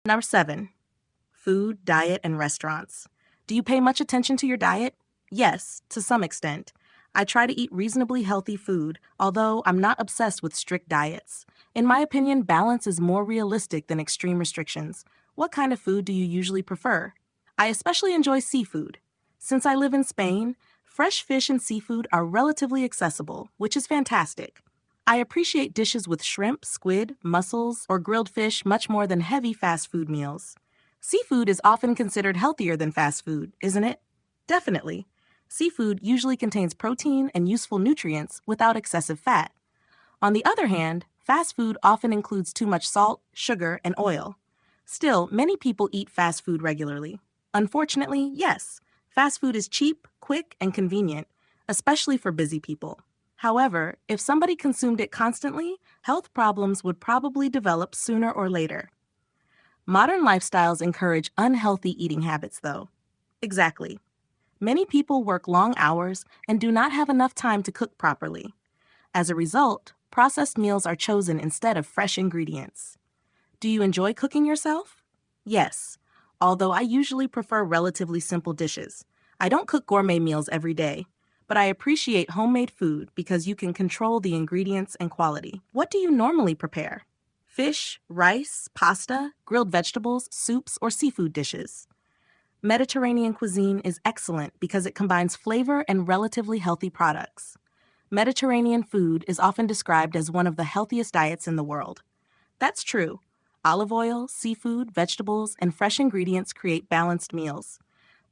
Number 7. Food, diet, and restaurants. Do you pay much attention to your diet? Yes, to some extent. I try to eat reasonably healthy food, although I'm not obsessed with strict diets. In my opinion, balance is more realistic than extreme restrictions. What kind of food do you usually prefer? I especially enjoy seafood. Since I live in Spain, fresh fish and seafood are relatively accessible, which is fantastic. I appreciate dishes with shrimp, squid, mussels, or grilled fish much more than heavy fast food meals. Seafood is often considered healthier than fast food, isn't it? Definitely. Seafood usually contains protein and useful nutrients without excessive fat. On the other hand, fast food often includes too much salt, sugar, and oil. Still, many people eat fast food regularly. Unfortunately, yes, fast food is cheap, quick, and convenient, especially for busy people. However, if somebody consumed it constantly, health problems would probably develop sooner or later. Modern lifestyles encourage unhealthy eating habits, though. Exactly. Many people work long hours and do not have enough time to cook properly. As a result, processed meals are chosen instead of fresh ingredients. Do you enjoy cooking yourself? Yes, although I usually prefer relatively simple dishes. I don't cook gourmet meals every day, but I appreciate homemade food because you can control the ingredients and quality. What do you normally prepare? Fish, rice, pasta, grilled vegetables, soups, or seafood dishes? Mediterranean cuisine is excellent because it combines flavor and relatively healthy products. Mediterranean food is often described as one of the healthiest diets in the world. That's true. Olive oil, seafood, vegetables, and fresh ingredients create balanced meals.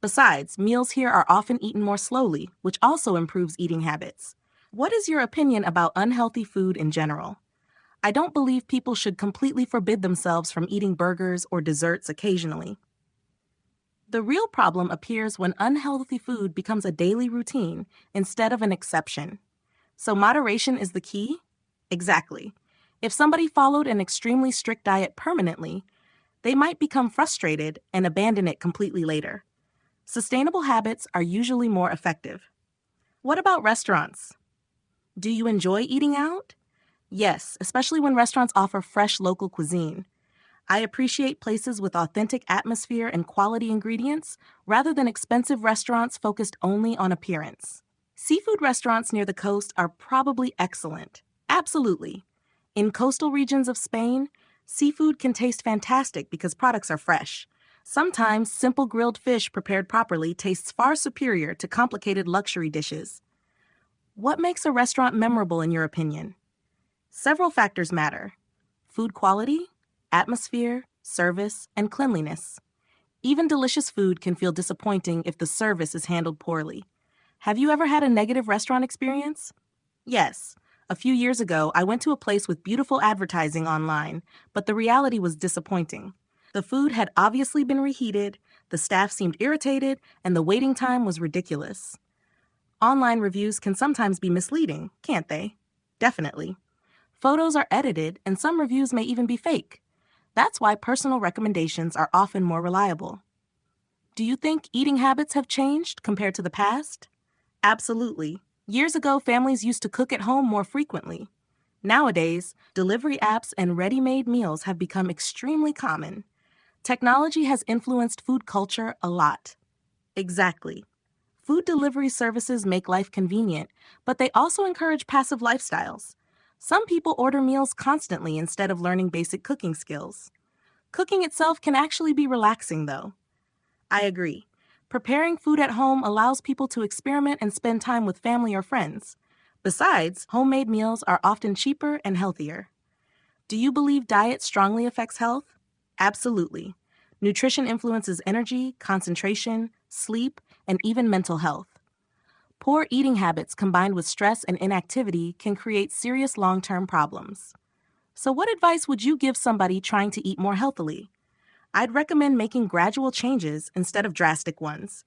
Besides, meals here are often eaten more slowly, which also improves eating habits. What is your opinion about unhealthy food in general? I don't believe people should completely forbid themselves from eating burgers or desserts occasionally. The real problem appears when unhealthy food becomes a daily routine instead of an exception. So moderation is the key? Exactly. If somebody followed an extremely strict diet permanently, they might become frustrated and abandon it completely later. Sustainable habits are usually more effective. What about restaurants? Do you enjoy eating out? Yes, especially when restaurants offer fresh local cuisine. I appreciate places with authentic atmosphere and quality ingredients rather than expensive restaurants focused only on appearance. Seafood restaurants near the coast are probably excellent. Absolutely. In coastal regions of Spain, seafood can taste fantastic because products are fresh. Sometimes simple grilled fish prepared properly tastes far superior to complicated luxury dishes. What makes a restaurant memorable in your opinion? Several factors matter: food quality, atmosphere, service, and cleanliness. Even delicious food can feel disappointing if the service is handled poorly. Have you ever had a negative restaurant experience? Yes. A few years ago, I went to a place with beautiful advertising online, but the reality was disappointing. The food had obviously been reheated, the staff seemed irritated, and the waiting time was ridiculous. Online reviews can sometimes be misleading, can't they? Definitely. Photos are edited, and some reviews may even be fake. That's why personal recommendations are often more reliable. Do you think eating habits have changed compared to the past? Absolutely. Years ago, families used to cook at home more frequently. Nowadays, delivery apps and ready-made meals have become extremely common. Technology has influenced food culture a lot. Exactly. Food delivery services make life convenient, but they also encourage passive lifestyles. Some people order meals constantly instead of learning basic cooking skills. Cooking itself can actually be relaxing, though. I agree. Preparing food at home allows people to experiment and spend time with family or friends. Besides, homemade meals are often cheaper and healthier. Do you believe diet strongly affects health? Absolutely. Nutrition influences energy, concentration, sleep, and even mental health. Poor eating habits combined with stress and inactivity can create serious long-term problems. So what advice would you give somebody trying to eat more healthily? I'd recommend making gradual changes instead of drastic ones.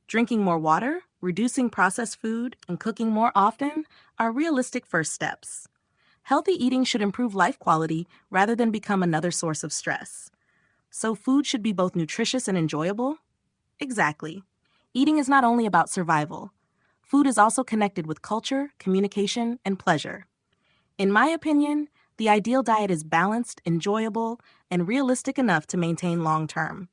Drinking more water, reducing processed food, and cooking more often are realistic first steps. Healthy eating should improve life quality rather than become another source of stress. So food should be both nutritious and enjoyable? Exactly. Eating is not only about survival. Food is also connected with culture, communication, and pleasure. In my opinion, the ideal diet is balanced, enjoyable, and realistic enough to maintain long term.